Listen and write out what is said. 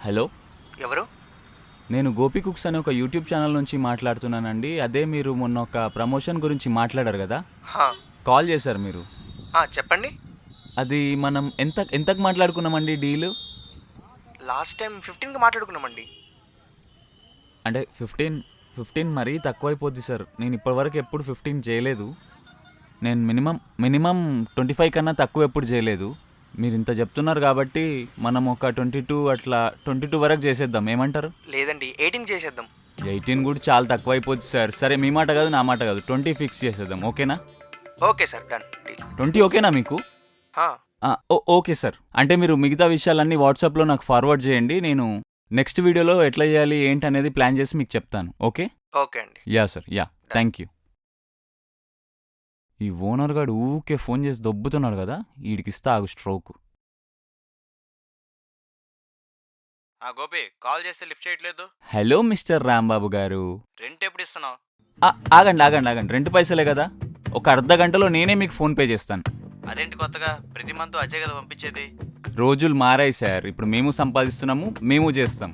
Hello, ఎవరు? నేను Gopi cooks అనే ఒక యూట్యూబ్ ఛానల్ నుంచి మాట్లాడుతున్నానండి. అదే మీరు మొన్న ఒక ప్రమోషన్ గురించి మాట్లాడారు కదా, హా, కాల్ చేశారు మీరు. చెప్పండి. అది మనం ఎంతకు మాట్లాడుకున్నామండి డీలు? లాస్ట్ టైం 15కి మాట్లాడుకున్నామండి. అంటే 15 మరీ తక్కువైపోద్ది సార్. నేను ఇప్పటివరకు ఎప్పుడు 15 చేయలేదు. నేను మినిమం 25 కన్నా తక్కువ ఎప్పుడు చేయలేదు. మీరు ఇంత చెప్తున్నారు కాబట్టి మనం ఒక 22 అట్లా 22 వరకు చేసేద్దాం, ఏమంటారు? లేదండి, 18 చేసేద్దాం. 18 కూడా చాలా తక్కువ అయిపోద్ది సార్. సరే, మీ మాట కాదు నా మాట కాదు, 20 ఫిక్స్ చేసేద్దాం, ఓకేనా? Okay sir, done deal. 20 ఓకేనా మీకు? Okay sir. అంటే మీరు మిగతా విషయాలన్నీ వాట్సాప్లో నాకు ఫార్వర్డ్ చేయండి. నేను నెక్స్ట్ వీడియోలో ఎట్లా చేయాలి ఏంటి అనేది ప్లాన్ చేసి మీకు చెప్తాను, ఓకే? ఓకే అండి. Yeah sir, yeah, thank you. ఈ ఓనర్ గాడు ఊకే ఫోన్ చేసి దొబ్బుతున్నాడు కదా, వీడికి ఇస్తా ఆగు స్ట్రోక్. గోపి, కాల్ చేస్తే లిఫ్ట్ చేయట్లేదు. హలో మిస్టర్ రాంబాబు గారు. రెంట్ ఎప్పుడు ఇస్తున్నావు? ఆగండి, 2 పైసలే కదా, ఒక అర్ధ గంటలో నేనే మీకు ఫోన్పే చేస్తాను. అదేంటి కొత్తగా? ప్రతి మంత్ అజయ్ కదా పంపించేది. రోజులు మారాయి సార్, ఇప్పుడు మేము సంపాదిస్తున్నాము, మేము చేస్తాం.